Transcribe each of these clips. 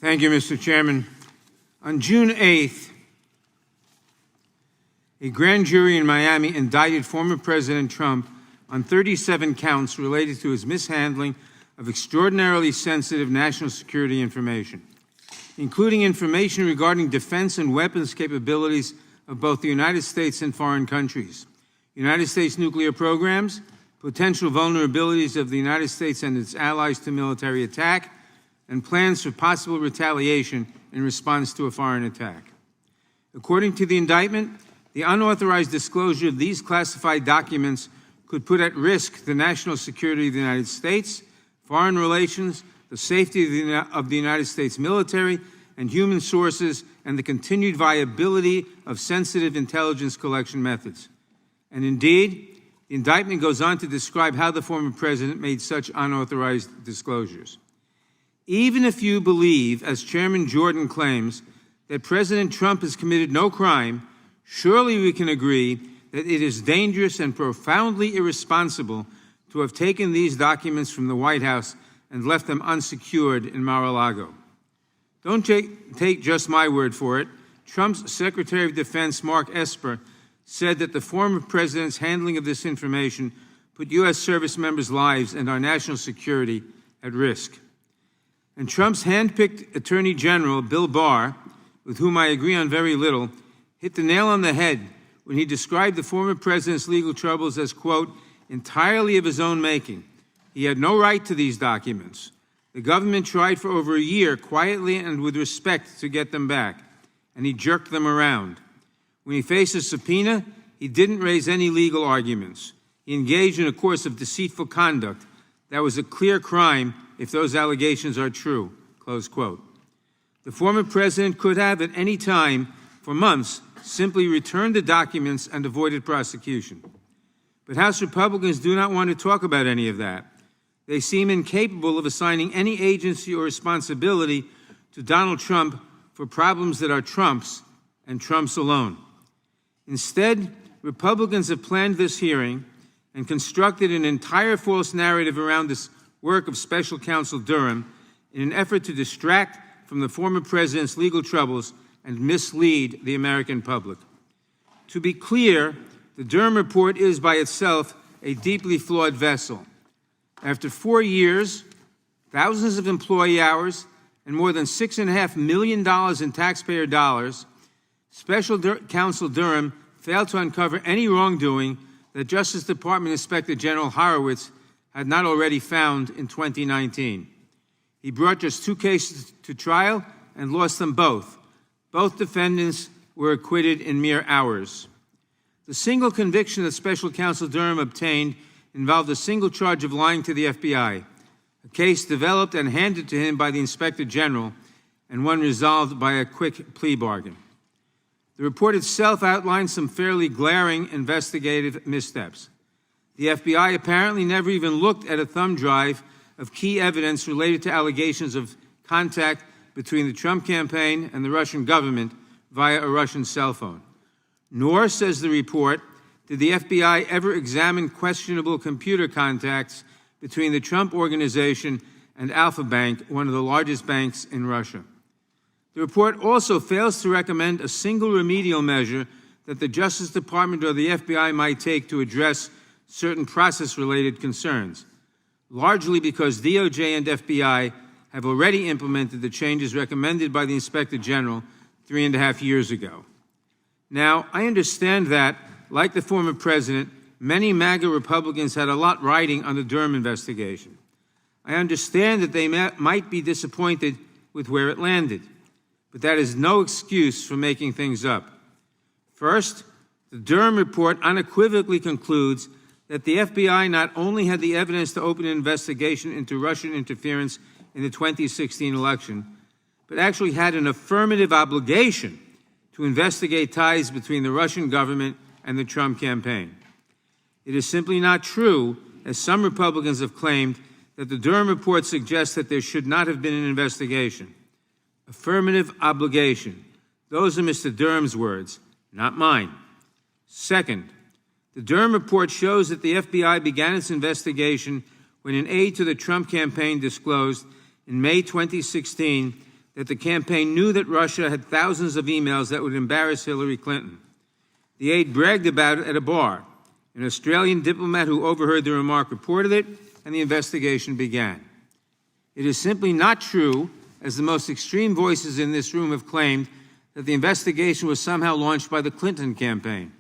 Thank you, Mr. Chairman. On June 8th, a grand jury in Miami indicted former President Trump on 37 counts related to his mishandling of extraordinarily sensitive national security information, including information regarding defense and weapons capabilities of both the United States and foreign countries, United States nuclear programs, potential vulnerabilities of the United States and its allies to military attack, and plans for possible retaliation in response to a foreign attack. According to the indictment, the unauthorized disclosure of these classified documents could put at risk the national security of the United States, foreign relations, the safety of the United States military and human sources, and the continued viability of sensitive intelligence collection methods. And indeed, the indictment goes on to describe how the former president made such unauthorized disclosures. Even if you believe, as Chairman Jordan claims, that President Trump has committed no crime, surely we can agree that it is dangerous and profoundly irresponsible to have taken these documents from the White House and left them unsecured in Mar-a-Lago. Don't take just my word for it. Trump's Secretary of Defense, Mark Esper, said that the former president's handling of this information put U.S. service members' lives and our national security at risk. And Trump's hand-picked Attorney General, Bill Barr, with whom I agree on very little, hit the nail on the head when he described the former president's legal troubles as, quote, entirely of his own making. He had no right to these documents. The government tried for over a year, quietly and with respect, to get them back, and he jerked them around. When he faced a subpoena, he didn't raise any legal arguments. He engaged in a course of deceitful conduct. That was a clear crime if those allegations are true, close quote. The former president could have, at any time, for months, simply returned the documents and avoided prosecution. But House Republicans do not want to talk about any of that. They seem incapable of assigning any agency or responsibility to Donald Trump for problems that are Trump's and Trump's alone. Instead, Republicans have planned this hearing and constructed an entire false narrative around this work of Special Counsel Durham in an effort to distract from the former president's legal troubles and mislead the American public. To be clear, the Durham report is by itself a deeply flawed vessel. After 4 years, thousands of employee hours, and more than $6.5 million in taxpayer dollars, Special Counsel Durham failed to uncover any wrongdoing that Justice Department Inspector General Horowitz had not already found in 2019. He brought just 2 cases to trial and lost them both. Both defendants were acquitted in mere hours. The single conviction that Special Counsel Durham obtained involved a single charge of lying to the FBI, a case developed and handed to him by the Inspector General, and one resolved by a quick plea bargain. The report itself outlined some fairly glaring investigative missteps. The FBI apparently never even looked at a thumb drive of key evidence related to allegations of contact between the Trump campaign and the Russian government via a Russian cell phone. Nor, says the report, did the FBI ever examine questionable computer contacts between the Trump Organization and Alfa Bank, one of the largest banks in Russia. The report also fails to recommend a single remedial measure that the Justice Department or the FBI might take to address certain process-related concerns, largely because DOJ and FBI have already implemented the changes recommended by the Inspector General 3.5 years ago. Now, I understand that, like the former president, many MAGA Republicans had a lot riding on the Durham investigation. I understand that they might be disappointed with where it landed, but that is no excuse for making things up. First, the Durham report unequivocally concludes that the FBI not only had the evidence to open an investigation into Russian interference in the 2016 election, but actually had an affirmative obligation to investigate ties between the Russian government and the Trump campaign. It is simply not true, as some Republicans have claimed, that the Durham report suggests that there should not have been an investigation. Affirmative obligation. Those are Mr. Durham's words, not mine. Second, the Durham report shows that the FBI began its investigation when an aide to the Trump campaign disclosed in May 2016 that the campaign knew that Russia had thousands of emails that would embarrass Hillary Clinton. The aide bragged about it at a bar. An Australian diplomat who overheard the remark reported it, and the investigation began. It is simply not true, as the most extreme voices in this room have claimed, that the investigation was somehow launched by the Clinton campaign.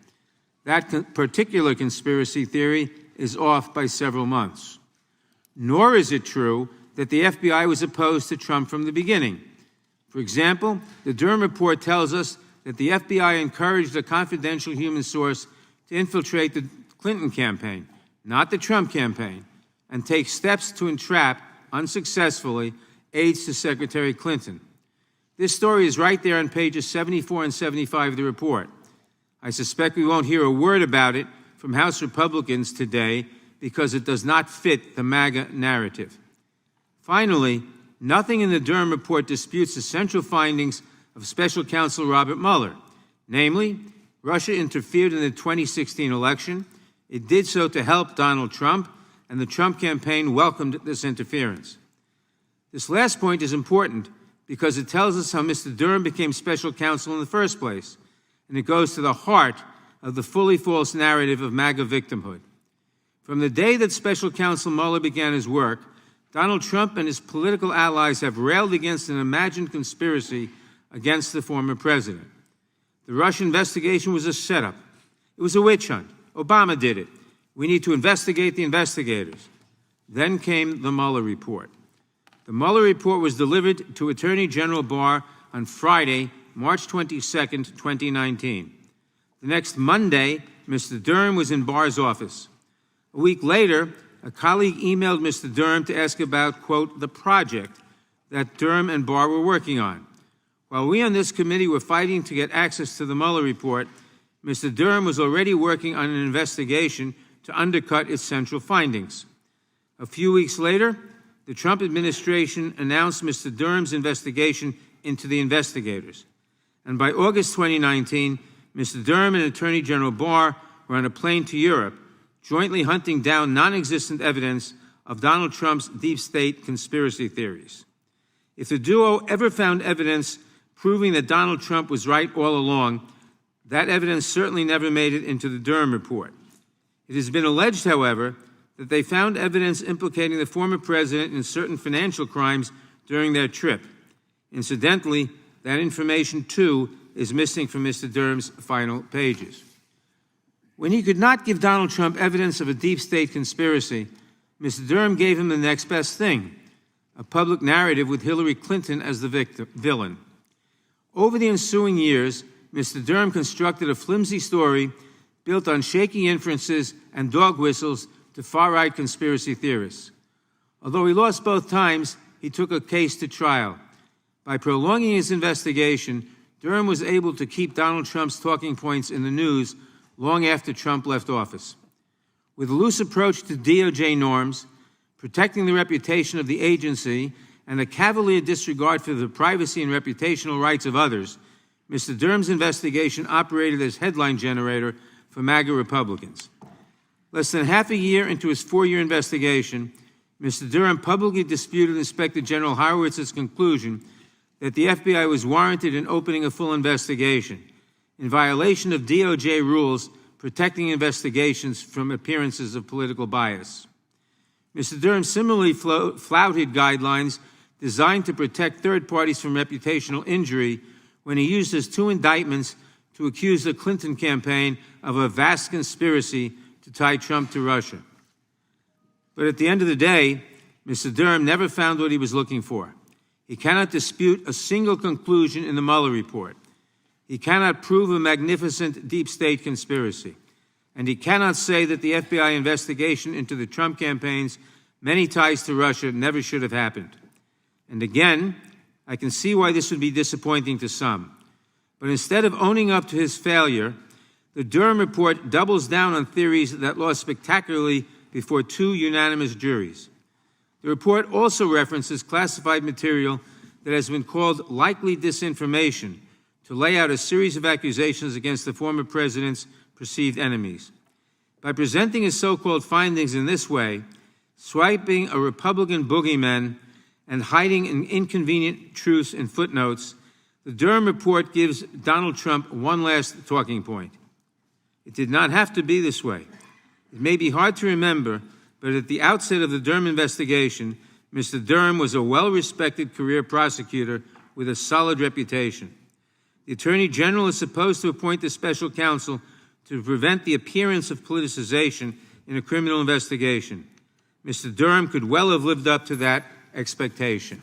That particular conspiracy theory is off by several months. Nor is it true that the FBI was opposed to Trump from the beginning. For example, the Durham report tells us that the FBI encouraged a confidential human source to infiltrate the Clinton campaign, not the Trump campaign, and take steps to entrap, unsuccessfully, aides to Secretary Clinton. This story is right there on pages 74 and 75 of the report. I suspect we won't hear a word about it from House Republicans today because it does not fit the MAGA narrative. Finally, nothing in the Durham report disputes the central findings of Special Counsel Robert Mueller. Namely, Russia interfered in the 2016 election. It did so to help Donald Trump, and the Trump campaign welcomed this interference. This last point is important because it tells us how Mr. Durham became special counsel in the first place, and it goes to the heart of the fully false narrative of MAGA victimhood. From the day that Special Counsel Mueller began his work, Donald Trump and his political allies have railed against an imagined conspiracy against the former president. The Russia investigation was a setup. It was a witch hunt. Obama did it. We need to investigate the investigators. Then came the Mueller report. The Mueller report was delivered to Attorney General Barr on Friday, March 22, 2019. The next Monday, Mr. Durham was in Barr's office. A week later, a colleague emailed Mr. Durham to ask about, quote, the project that Durham and Barr were working on. While we on this committee were fighting to get access to the Mueller report, Mr. Durham was already working on an investigation to undercut its central findings. A few weeks later, the Trump administration announced Mr. Durham's investigation into the investigators. And by August 2019, Mr. Durham and Attorney General Barr were on a plane to Europe, jointly hunting down non-existent evidence of Donald Trump's deep state conspiracy theories. If the duo ever found evidence proving that Donald Trump was right all along, that evidence certainly never made it into the Durham report. It has been alleged, however, that they found evidence implicating the former president in certain financial crimes during their trip. Incidentally, that information, too, is missing from Mr. Durham's final pages. When he could not give Donald Trump evidence of a deep state conspiracy, Mr. Durham gave him the next best thing, a public narrative with Hillary Clinton as the villain. Over the ensuing years, Mr. Durham constructed a flimsy story built on shaky inferences and dog whistles to far-right conspiracy theorists. Although he lost both times, he took a case to trial. By prolonging his investigation, Durham was able to keep Donald Trump's talking points in the news long after Trump left office. With a loose approach to DOJ norms, protecting the reputation of the agency, and a cavalier disregard for the privacy and reputational rights of others, Mr. Durham's investigation operated as headline generator for MAGA Republicans. Less than half a year into his 4-year investigation, Mr. Durham publicly disputed Inspector General Horowitz's conclusion that the FBI was warranted in opening a full investigation, in violation of DOJ rules protecting investigations from appearances of political bias. Mr. Durham similarly flouted guidelines designed to protect third parties from reputational injury when he used his 2 indictments to accuse the Clinton campaign of a vast conspiracy to tie Trump to Russia. But at the end of the day, Mr. Durham never found what he was looking for. He cannot dispute a single conclusion in the Mueller report. He cannot prove a magnificent deep state conspiracy. And he cannot say that the FBI investigation into the Trump campaign's many ties to Russia never should have happened. And again, I can see why this would be disappointing to some. But instead of owning up to his failure, the Durham report doubles down on theories that lost spectacularly before 2 unanimous juries. The report also references classified material that has been called likely disinformation to lay out a series of accusations against the former president's perceived enemies. By presenting his so-called findings in this way, swiping a Republican boogeyman and hiding inconvenient truths in footnotes, the Durham report gives Donald Trump one last talking point. It did not have to be this way. It may be hard to remember, but at the outset of the Durham investigation, Mr. Durham was a well-respected career prosecutor with a solid reputation. The Attorney General is supposed to appoint a special counsel to prevent the appearance of politicization in a criminal investigation. Mr. Durham could well have lived up to that expectation.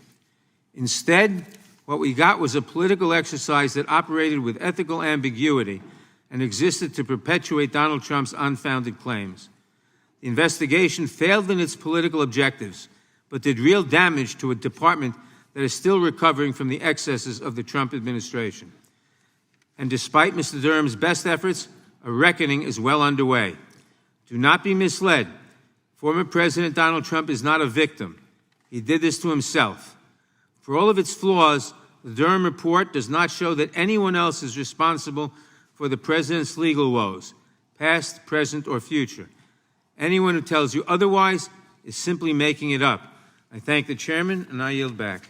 Instead, what we got was a political exercise that operated with ethical ambiguity and existed to perpetuate Donald Trump's unfounded claims. The investigation failed in its political objectives, but did real damage to a department that is still recovering from the excesses of the Trump administration. And despite Mr. Durham's best efforts, a reckoning is well underway. Do not be misled. Former President Donald Trump is not a victim. He did this to himself. For all of its flaws, the Durham report does not show that anyone else is responsible for the president's legal woes, past, present, or future. Anyone who tells you otherwise is simply making it up. I thank the chairman, and I yield back.